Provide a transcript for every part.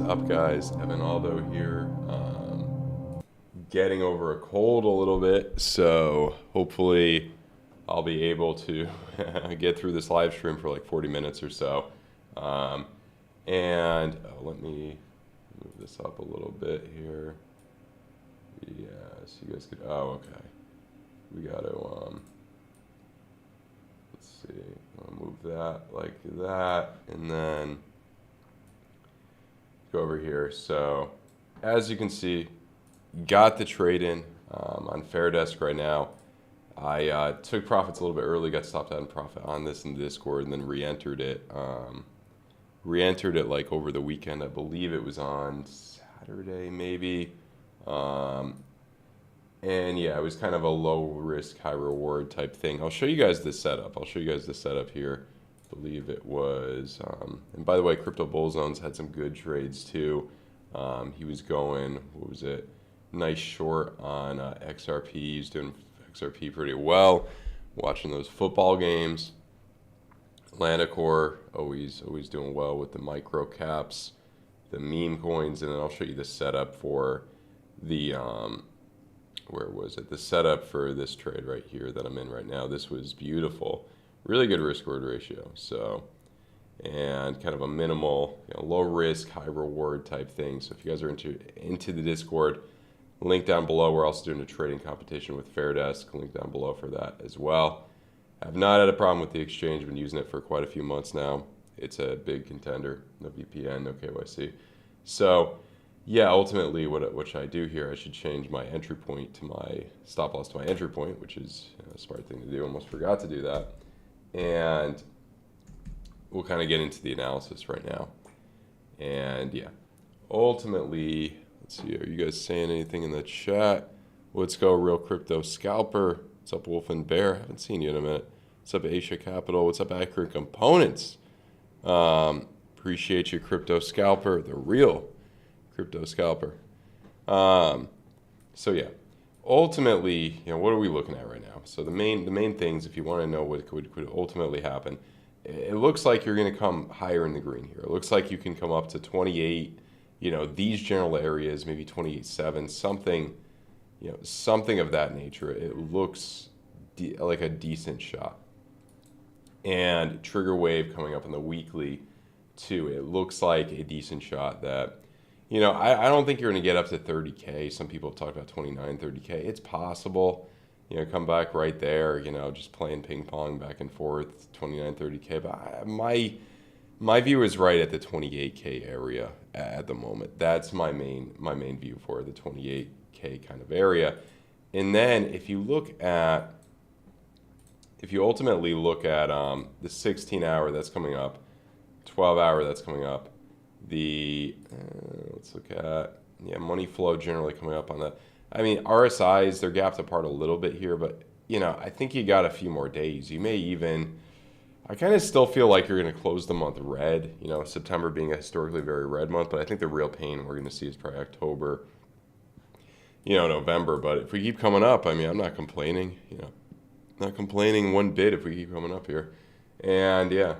up, guys? Evan Aldo here. Getting over a cold a little bit, so hopefully I'll be able to get through this live stream for like 40 minutes or so. Let me move this up a little bit here. Yeah, so you guys could. Oh, okay. We gotta. Let's see. I'll move that like that, and then go over here. So, as you can see, got the trade in on FAIRDESK right now. I took profits a little bit early, got stopped out in profit on this in the Discord, and then re-entered it. Re-entered it like over the weekend. I believe it was on Saturday, maybe. And yeah, it was kind of a low risk, high reward type thing. I'll show you guys the setup. I'll show you guys the setup here. I believe it was, and by the way, Crypto Bullzones had some good trades too. He was going, what was it? Nice short on XRP. He's doing XRP pretty well. Watching those football games. Atlanticor, always doing well with the micro caps, the meme coins, and then I'll show you the setup for the, where was it? The setup for this trade right here that I'm in right now. This was beautiful. Really good risk reward ratio. So, and kind of a minimal, low risk, high reward type thing. So if you guys are into the Discord, link down below. We're also doing a trading competition with FAIRDESK. Link down below for that as well. I've not had a problem with the exchange. I've been using it for quite a few months now. It's a big contender. No VPN, no KYC. So, yeah, ultimately, what should I do here? I should change my entry point to my stop loss to my entry point, which is a smart thing to do. Almost forgot to do that. And we'll kind of get into the analysis right now. And yeah, ultimately, let's see, are you guys saying anything in the chat? Let's go, Real Crypto Scalper. What's up, Wolf and Bear? Haven't seen you in a minute. What's up, Asia Capital? What's up, Accurate Components? Appreciate you, Crypto Scalper, the real Crypto Scalper. So yeah, ultimately, what are we looking at right now? So the main things, if you want to know what could ultimately happen, it looks like you're going to come higher in the green here. It looks like you can come up to 28. These general areas, maybe 28.7, something. Something of that nature. It looks like a decent shot. And trigger wave coming up on the weekly too. It looks like a decent shot that, I don't think you're going to get up to 30K. Some people have talked about 29, 30K. It's possible, come back right there, just playing ping pong back and forth, 29, 30K. But my view is right at the 28K area at the moment. That's my main view for the 28K kind of area. And then if you ultimately look at the 16-hour that's coming up, 12-hour that's coming up, the let's look at money flow generally coming up on that. I mean, RSIs, they're gapped apart a little bit here, but I think you got a few more days. You may even, I kind of still feel like you're going to close the month red, September being a historically very red month, but I think the real pain we're going to see is probably October, November. But if we keep coming up, I mean, I'm not complaining, not complaining one bit if we keep coming up here. And yeah,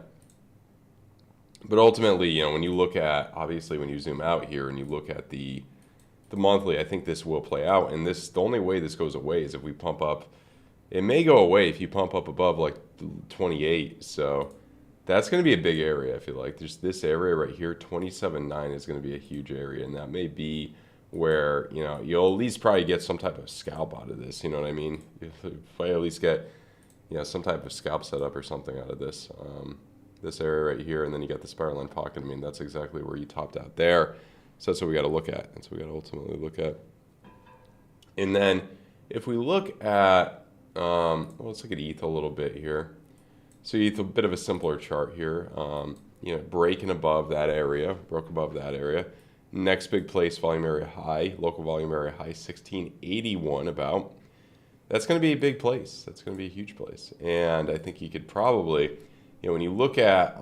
but ultimately, when you look at, obviously when you zoom out here and you look at the monthly, I think this will play out. And the only way this goes away is if we pump up. It may go away if you pump up above like 28. So that's going to be a big area. I feel like there's this area right here, 27.9 is going to be a huge area. And that may be where, you'll at least probably get some type of scalp out of this. You know what I mean? If I at least get, some type of scalp setup or something out of this, this area right here. And then you got the spiral line pocket. I mean, that's exactly where you topped out there. So that's what we got to look at. That's what we got to ultimately look at. And then if we look at, let's look at ETH a little bit here. So ETH, a bit of a simpler chart here. Breaking above that area, broke above that area. Next big place, volume area high, local volume area high, 1681 about. That's going to be a big place. That's going to be a huge place. And I think you could probably, when you look at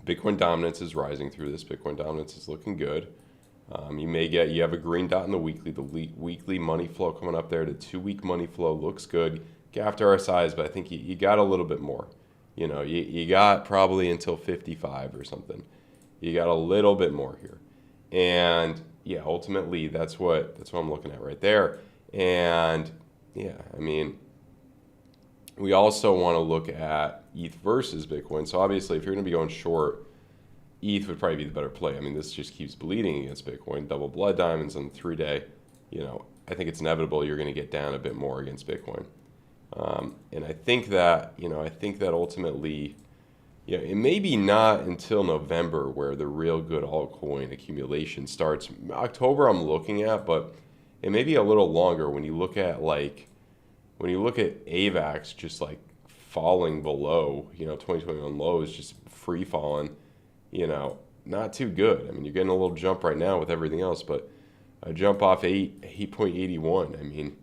Bitcoin dominance is rising through this. Bitcoin dominance is looking good. You have a green dot in the weekly money flow coming up there. The 2-week money flow looks good. Gapped RSIs, but I think you got a little bit more. You got probably until 55 or something. You got a little bit more here. And yeah, ultimately that's what I'm looking at right there. And yeah, I mean, we also want to look at ETH versus Bitcoin. So obviously, if you're going to be going short, ETH would probably be the better play. I mean, this just keeps bleeding against Bitcoin. Double blood diamonds on the 3-day. You know, I think it's inevitable you're going to get down a bit more against Bitcoin. And I think that, ultimately, it may be not until November where the real good altcoin accumulation starts. October I'm looking at, but it may be a little longer when you look at AVAX just like falling below, 2021 lows, just free falling, not too good. I mean, you're getting a little jump right now with everything else, but a jump off 8.81, I mean,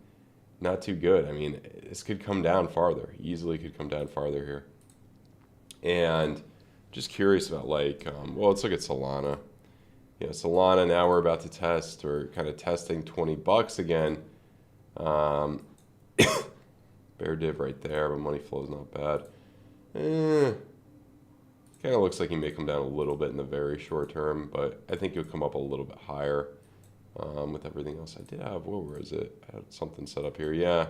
not too good. I mean, this could come down farther, easily could come down farther here. And just curious about well, let's look at Solana. Solana, now we're about to test, or kind of testing $20 again. Bear div right there, but money flow is not bad. Kind of looks like he may come down a little bit in the very short term, but I think he'll come up a little bit higher with everything else. I did have, where is it? I had something set up here. Yeah.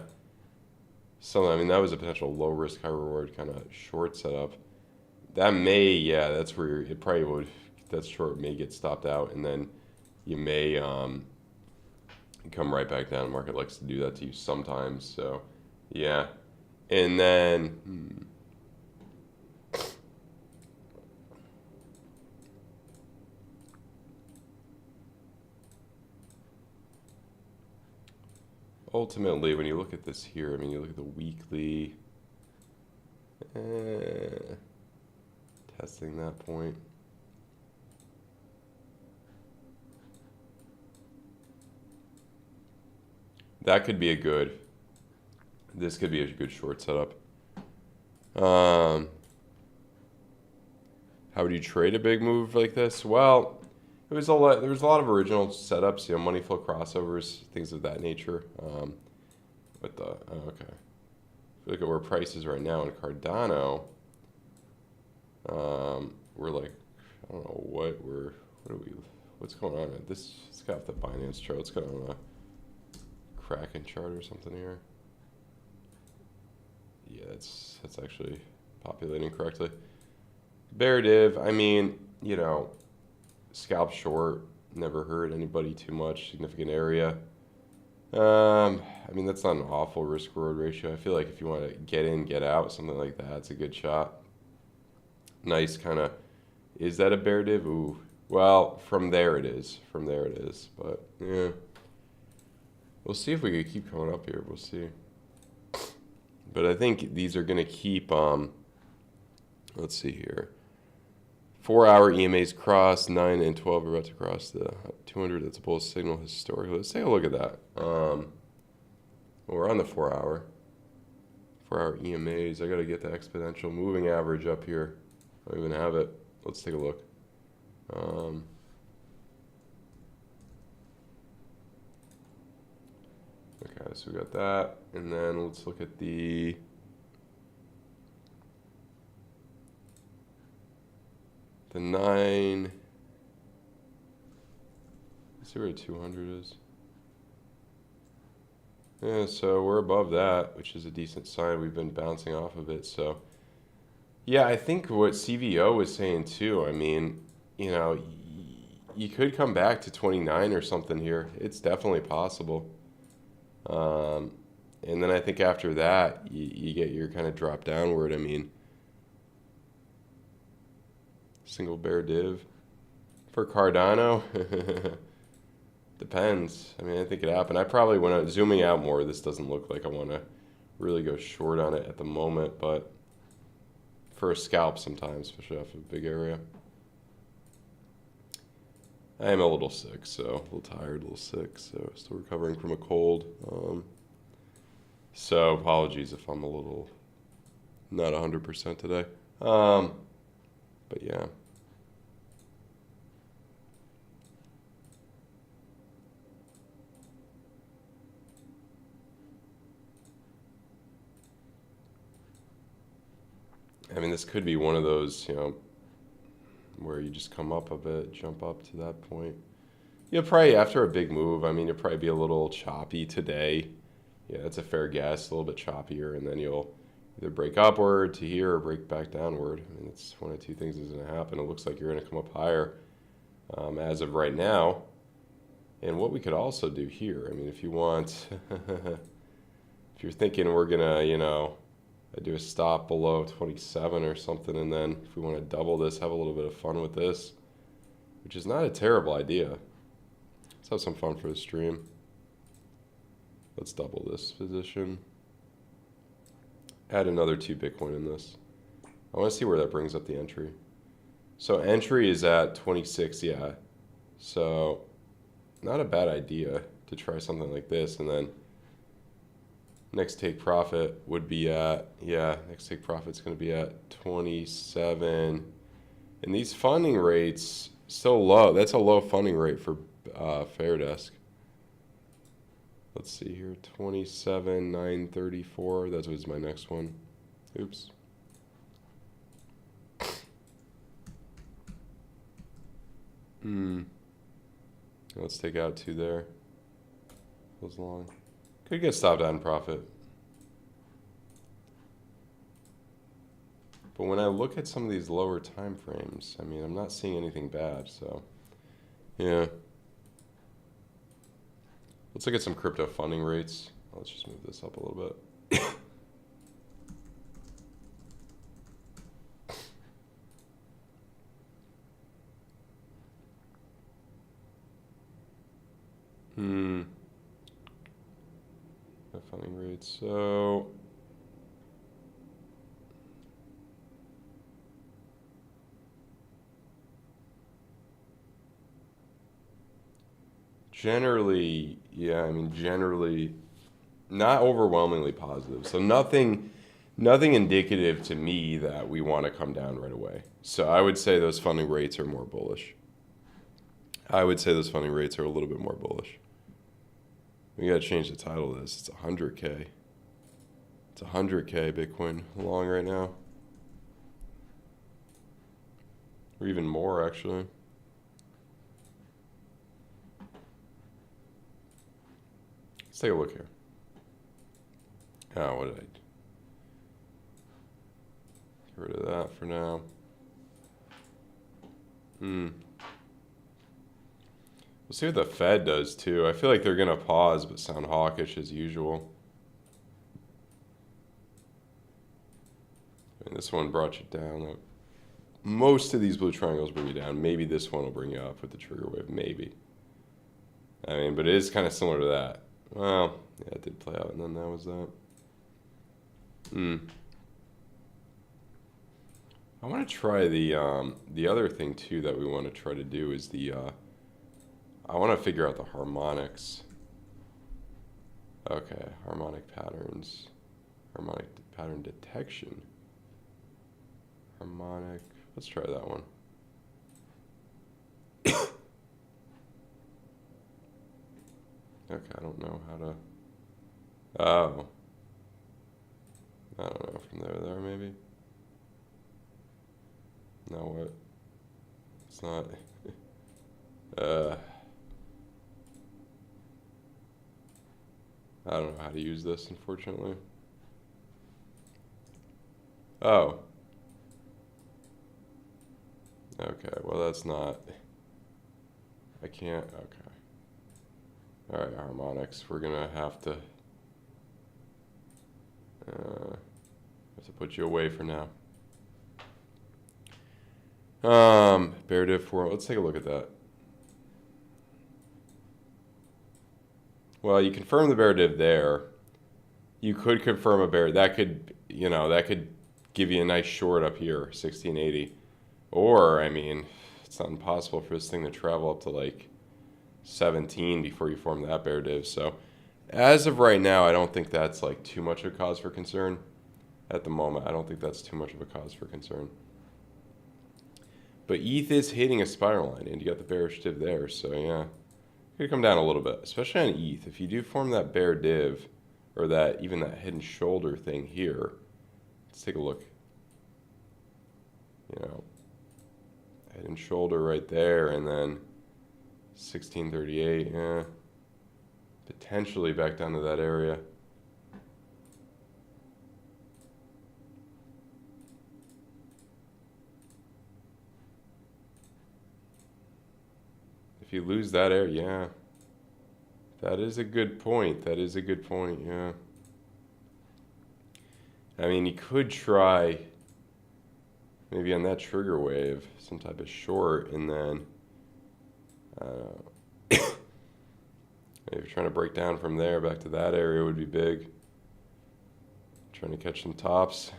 I mean, that was a potential low risk, high reward kind of short setup. That may, that's where it probably would, that short may get stopped out, and then you may come right back down. The market likes to do that to you sometimes, so yeah. And then, ultimately, when you look at this here, I mean, you look at the weekly, testing that point. That could be this could be a good short setup. How would you trade a big move like this? Well, there was a lot of original setups, money flow crossovers, things of that nature. Okay. If you look at where price is right now in Cardano, we're like, I don't know what's going on? It's got the Binance chart. Let's go on a Kraken chart or something here. Yeah, that's actually populating correctly. Bear div, I mean, scalp short, never hurt anybody too much, significant area. I mean, that's not an awful risk reward ratio. I feel like if you want to get in, get out, something like that, it's a good shot. Nice kind of, is that a bear div? Ooh, well, from there it is, but yeah. We'll see if we can keep coming up here, we'll see. But I think these are going to keep, let's see here. 4-hour EMAs cross, 9 and 12 are about to cross the 200. That's a bull signal historically. Let's take a look at that. We're on the 4-hour. 4-hour EMAs. I got to get the exponential moving average up here. I don't even have it. Let's take a look. Okay, so we got that. And then let's look at the the 9. Let's see where 200 is. Yeah, so we're above that, which is a decent sign. We've been bouncing off of it. So, yeah, I think what CVO was saying too, I mean, you could come back to 29 or something here. It's definitely possible. And then I think after that, you get your kind of drop downward. I mean, single bear div for Cardano. Depends. I mean, I think it happened. I probably, when I'm zooming out more, this doesn't look like I want to really go short on it at the moment, but for a scalp sometimes, especially off a big area. I am a little sick, so a little tired, a little sick, so still recovering from a cold. So apologies if I'm a little not 100% today. But yeah. I mean, this could be one of those, where you just come up a bit, jump up to that point. You'll probably, after a big move, I mean, you'll probably be a little choppy today. Yeah, that's a fair guess, a little bit choppier, and then you'll either break upward to here or break back downward. I mean, it's one of two things that's going to happen. It looks like you're going to come up higher as of right now. And what we could also do here, I mean, if you want, if you're thinking we're going to, you know, do a stop below 27 or something, and then if we want to double this, have a little bit of fun with this, which is not a terrible idea. Let's have some fun for the stream. Let's double this position. Add another 2 Bitcoin in this. I want to see where that brings up the entry. So entry is at 26, yeah. So not a bad idea to try something like this, and then next take profit would be at, yeah, next take profit's going to be at 27. And these funding rates so low. That's a low funding rate for FAIRDESK. Let's see here, 27,934. That was my next one. Oops. Let's take out 2 there. Goes long. Could get stopped out in profit. But when I look at some of these lower time frames, I mean, I'm not seeing anything bad, so yeah. Let's look at some crypto funding rates. Let's just move this up a little bit. Funding rates. So generally, yeah, I mean, generally not overwhelmingly positive. So nothing indicative to me that we want to come down right away. So I would say those funding rates are more bullish. I would say those funding rates are a little bit more bullish. We got to change the title of this. It's 100K. It's 100K Bitcoin long right now. Or even more, actually. Let's take a look here. Oh, what did I do? Get rid of that for now. We'll see what the Fed does too. I feel like they're going to pause but sound hawkish as usual. And this one brought you down. Most of these blue triangles bring you down. Maybe this one will bring you up with the trigger wave. Maybe. I mean, but it is kind of similar to that. Well, yeah, it did play out, and then that was that. I want to try the other thing too that we want to try to do is the I want to figure out the harmonics. Okay, harmonic patterns, harmonic pattern detection. Harmonic. Let's try that one. Okay, I don't know how to. Oh. I don't know, from there to there maybe? Now what? It's not. I don't know how to use this, unfortunately. Oh. Okay, well that's not. I can't. Okay. All right, harmonics. We're gonna have to put you away for now. Bear div 4. Let's take a look at that. Well, you confirm the bear div there. You could confirm a bear. That could, you know, that could give you a nice short up here, 1680. Or, I mean, it's not impossible for this thing to travel up to like 17 before you form that bear div. So, as of right now, I don't think that's like too much of a cause for concern. At the moment, I don't think that's too much of a cause for concern. But ETH is hitting a spiral line, and you got the bearish div there. So, yeah. Could come down a little bit, especially on ETH. If you do form that bear div, or that even that head and shoulder thing here, let's take a look. You know, Head and shoulder right there, and then 1638, yeah. Potentially back down to that area. If you lose that area, yeah. That is a good point. That is a good point, yeah. I mean, you could try maybe on that trigger wave, some type of short, and then if you're trying to break down from there back to that area would be big. Trying to catch some tops.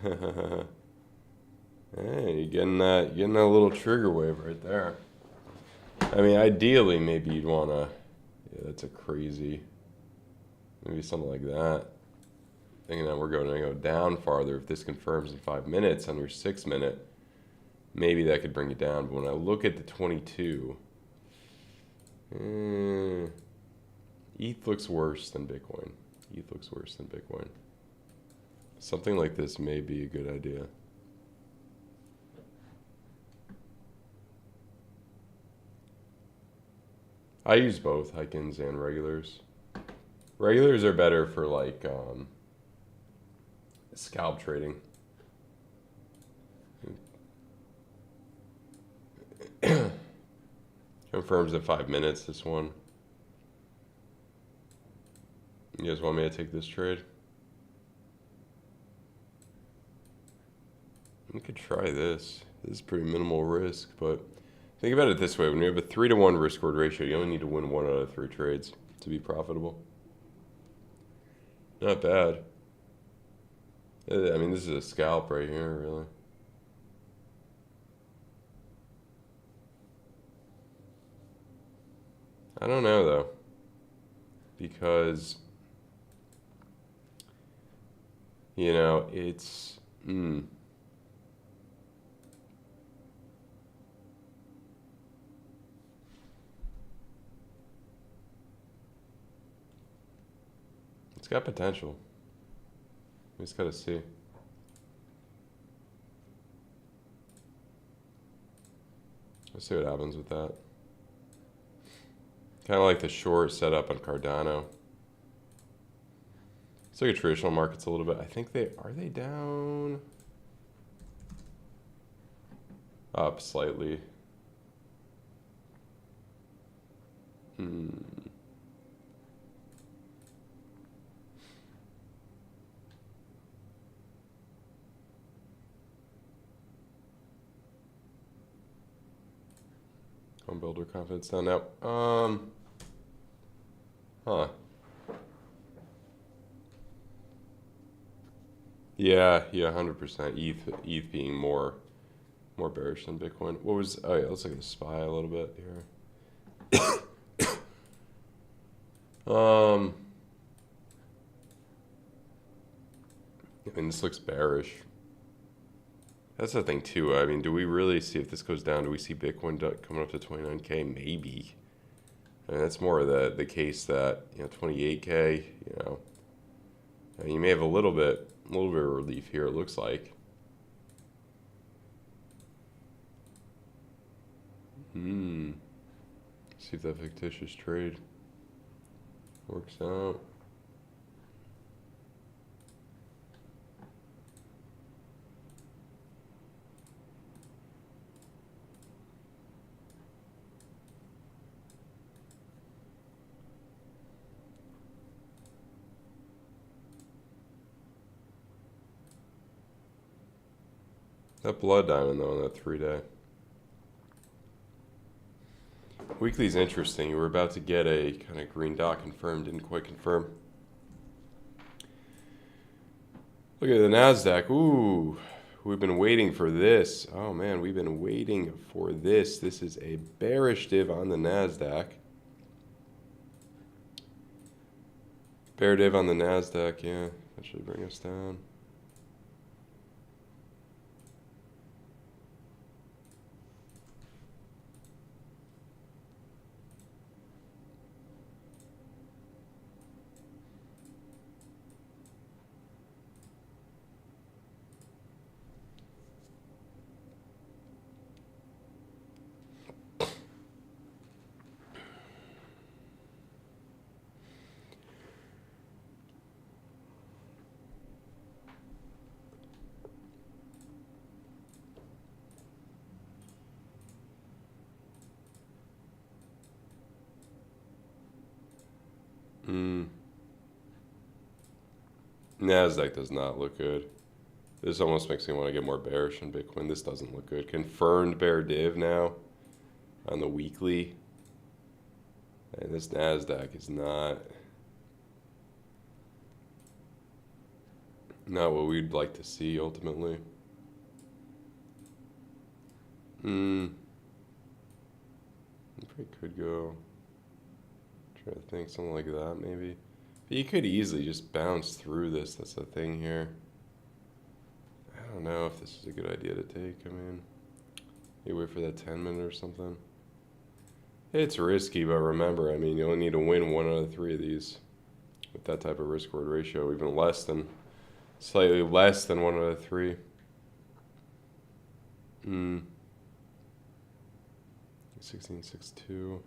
Hey, you're getting that little trigger wave right there. I mean, ideally, maybe you'd want to, yeah, that's a crazy, maybe something like that. Thinking that we're going to go down farther. If this confirms in 5 minutes on your 6 minute, maybe that could bring it down. But when I look at the 22, ETH looks worse than Bitcoin. ETH looks worse than Bitcoin. Something like this may be a good idea. I use both Hycens and regulars. Regulars are better for like scalp trading. Confirms in 5 minutes, this one. You guys want me to take this trade? We could try this. This is pretty minimal risk, but think about it this way. When you have a 3-to-1 risk-reward ratio, you only need to win 1 out of 3 trades to be profitable. Not bad. I mean, this is a scalp right here, really. I don't know, though. Because, you know, it's... It's got potential. We just gotta see. Let's see what happens with that. Kind of like the short setup on Cardano. It's like a traditional markets a little bit. I think are they down? Up slightly. Home builder confidence down now. Huh. Yeah, 100%. ETH being more bearish than Bitcoin. What was? Oh yeah, let's look at the SPY a little bit here. I mean, this looks bearish. That's the thing too. I mean, do we really see, if this goes down, do we see Bitcoin coming up to 29K? Maybe. I mean, that's more of the case that, you know, 28K, you know. I mean, you may have a little bit of relief here, it looks like. See if that fictitious trade works out. That blood diamond though on that 3-day. Weekly's interesting. You were about to get a kind of green dot confirmed, didn't quite confirm. Look at the NASDAQ. Ooh, we've been waiting for this. Oh man, we've been waiting for this. This is a bearish div on the NASDAQ. Bear div on the NASDAQ, yeah. That should bring us down. Nasdaq does not look good. This almost makes me want to get more bearish on Bitcoin. This doesn't look good. Confirmed bear div now on the weekly. And this Nasdaq is not what we'd like to see ultimately. It could go. Try to think something like that maybe. But you could easily just bounce through this. That's the thing here. I don't know if this is a good idea to take. I mean, you wait for that 10-minute or something. It's risky, but remember, I mean, you only need to win 1 out of 3 of these with that type of risk-reward ratio, even slightly less than 1 out of 3. 16.62.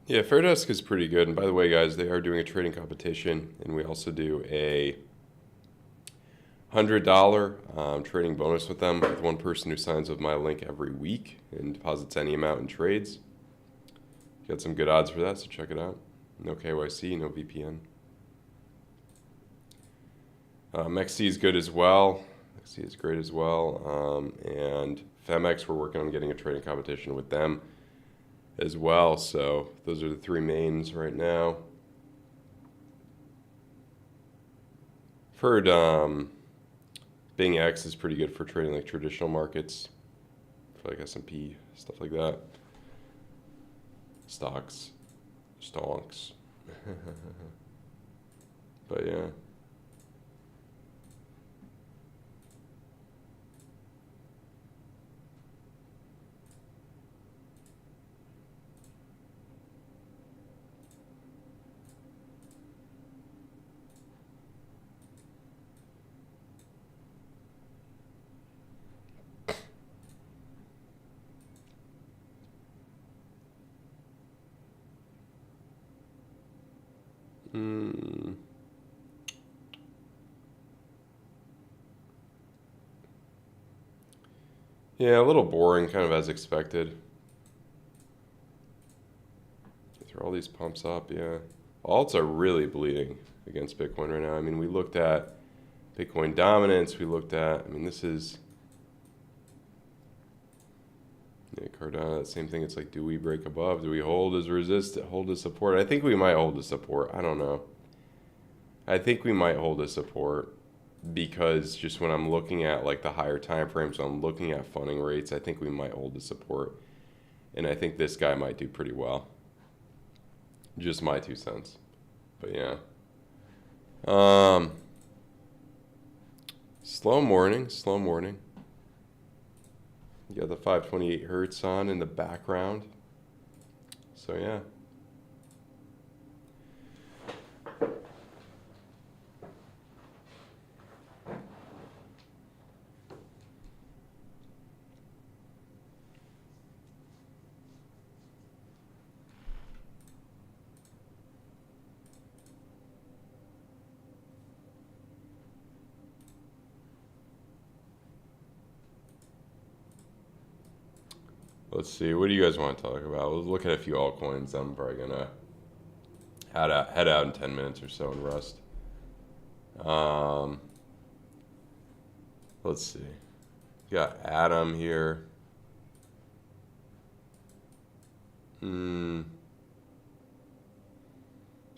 Yeah, FAIRDESK is pretty good. And by the way, guys, they are doing a trading competition, and we also do a $100 trading bonus with them with one person who signs with my link every week and deposits any amount in trades. Got some good odds for that, so check it out. No KYC, no VPN. MEXC is good as well. MEXC is great as well. And FAIRDESK, we're working on getting a trading competition with them as well. So those are the 3 mains right now. I've heard MEXC is pretty good for trading like traditional markets, for like S&P, stuff like that. Stonks. But yeah. Yeah, a little boring, kind of as expected. Throw all these pumps up, yeah. Alts are really bleeding against Bitcoin right now. I mean, we looked at Bitcoin dominance. We looked at, I mean, this is, yeah, Cardano, that same thing. It's like, do we break above? Do we hold as resist, hold as support? I think we might hold as support. I don't know. I think we might hold as support because just when I'm looking at like the higher time frames, so I'm looking at funding rates, I think we might hold as support. And I think this guy might do pretty well. Just my 2 cents. But yeah. Slow morning. You got the 528 hertz on in the background. So yeah. Let's see. What do you guys want to talk about? We'll look at a few altcoins. I'm probably gonna head out in 10 minutes or so and rest. Let's see. We got Atom here.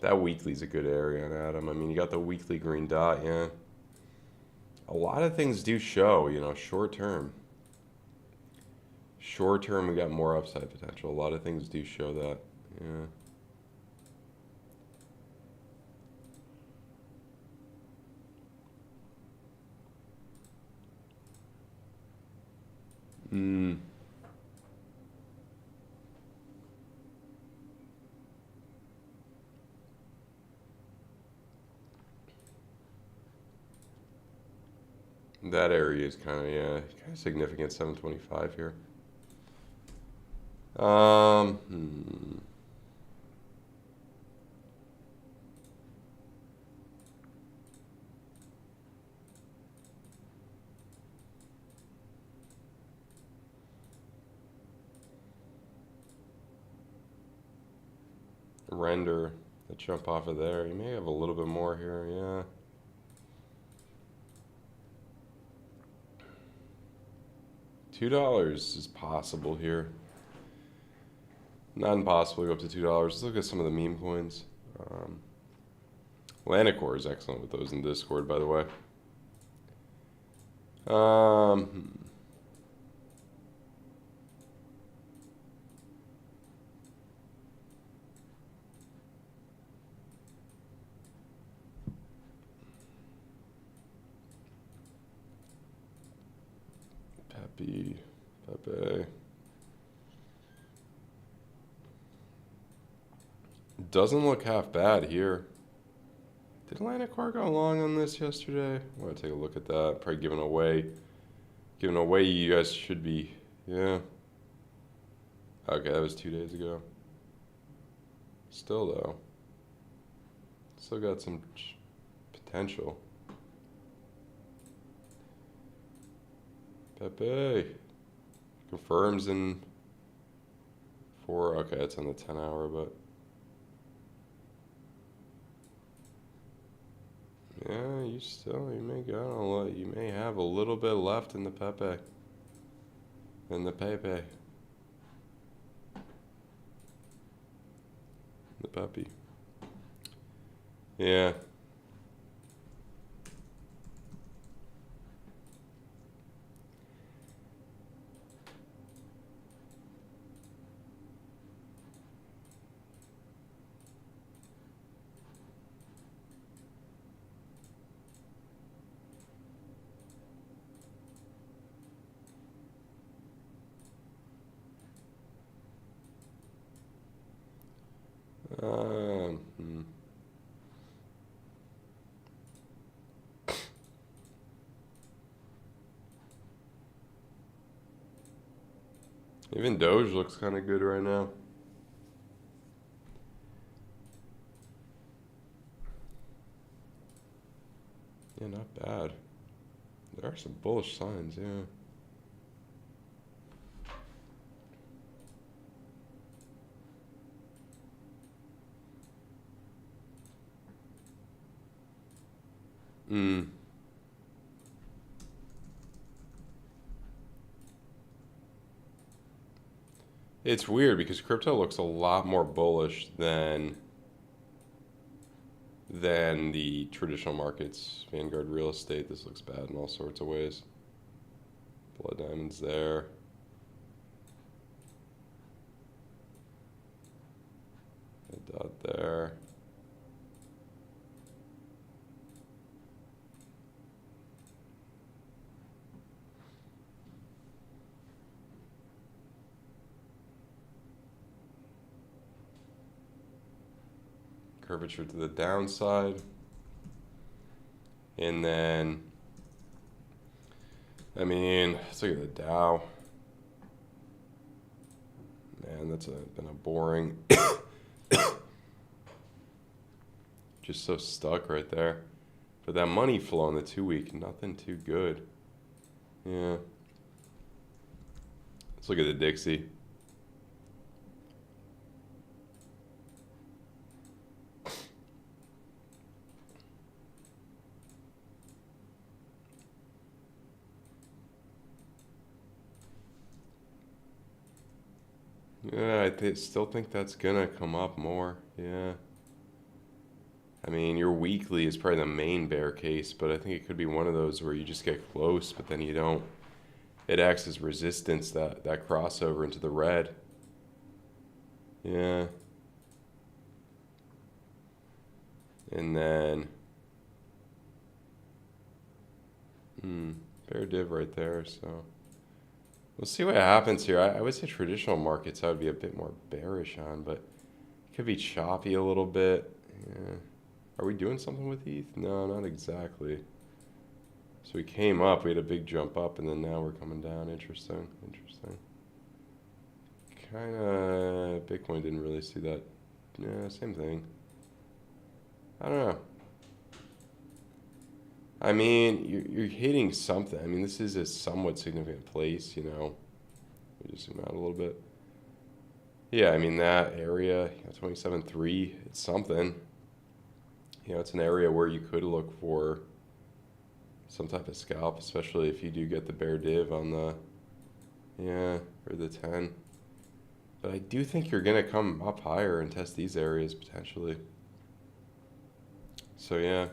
That weekly's a good area on Atom. I mean, you got the weekly green dot, yeah. A lot of things do show, you know, short term. Short term, we got more upside potential. A lot of things do show that, yeah. That area is kind of, yeah, kind of significant, 725 here. Hmm. Render, the jump off of there. You may have a little bit more here, yeah. $2 is possible here. Not impossible to go up to $2. Let's look at some of the meme coins. Lanacore is excellent with those in Discord, by the way. Pepe. Doesn't look half bad here. Did Lanacore go long on this yesterday? I want to take a look at that. Probably giving away. You guys should be. Yeah. Okay, that was 2 days ago. Still though. Still got some potential. Pepe confirms in 4. Okay, it's on the 10 hour, but yeah, you may go. You may have a little bit left in the Pepe. The Pepe. Yeah. Hmm. Even Doge looks kind of good right now. Yeah, not bad. There are some bullish signs, yeah. It's weird because crypto looks a lot more bullish than the traditional markets. Vanguard real estate, this looks bad in all sorts of ways. Blood diamonds there. A dot there. Curvature to the downside. And then, I mean, let's look at the Dow. Man, that's been a boring. Just so stuck right there. But that money flow on the 2 week, nothing too good. Yeah. Let's look at the Dixie. Yeah, I still think that's gonna come up more. Yeah. I mean, your weekly is probably the main bear case, but I think it could be one of those where you just get close, but then you don't. It acts as resistance, that crossover into the red. Yeah. And then, bear div right there, so. We'll see what happens here. I would say traditional markets I would be a bit more bearish on, but it could be choppy a little bit. Yeah. Are we doing something with ETH? No, not exactly. So we came up, we had a big jump up, and then now we're coming down. Interesting. Kind of, Bitcoin didn't really see that. Yeah, same thing. I don't know. I mean, you're hitting something. I mean, this is a somewhat significant place, you know. Let me just zoom out a little bit. Yeah, I mean, that area, 27.3, it's something. You know, it's an area where you could look for some type of scalp, especially if you do get the bear div on the, yeah, or the 10. But I do think you're going to come up higher and test these areas potentially. So, yeah.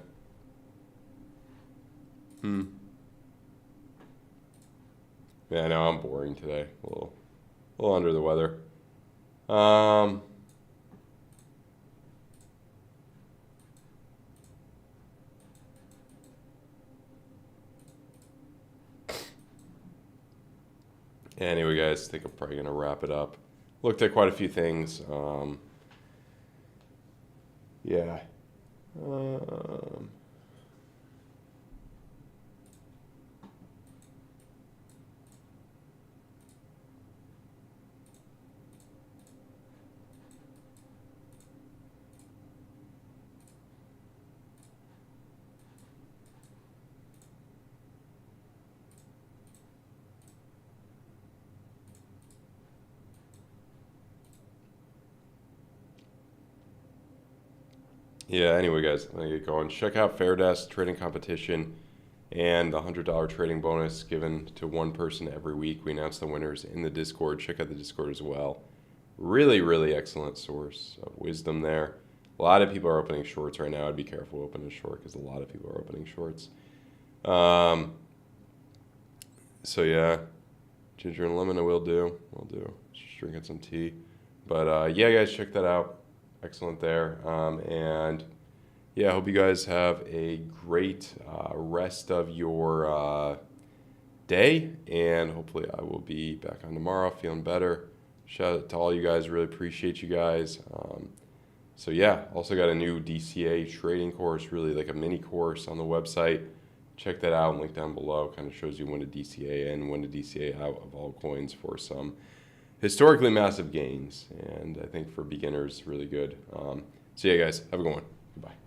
Yeah, I know I'm boring today. A little under the weather. Anyway, guys, I think I'm probably going to wrap it up. Looked at quite a few things. Yeah. Yeah, anyway, guys, let me get going. Check out FAIRDESK trading competition and the $100 trading bonus given to one person every week. We announce the winners in the Discord. Check out the Discord as well. Really, really excellent source of wisdom there. A lot of people are opening shorts right now. I'd be careful opening a short because a lot of people are opening shorts. So yeah, ginger and lemon will do. Just drinking some tea. But yeah, guys, check that out. Excellent there. And yeah, I hope you guys have a great rest of your day. And hopefully I will be back on tomorrow feeling better. Shout out to all you guys. Really appreciate you guys. So yeah, also got a new DCA trading course, really like a mini course on the website. Check that out, link down below. Kind of shows you when to DCA in, when to DCA out of altcoins for some historically massive gains. And I think for beginners, really good. So yeah, guys, have a good one. Goodbye.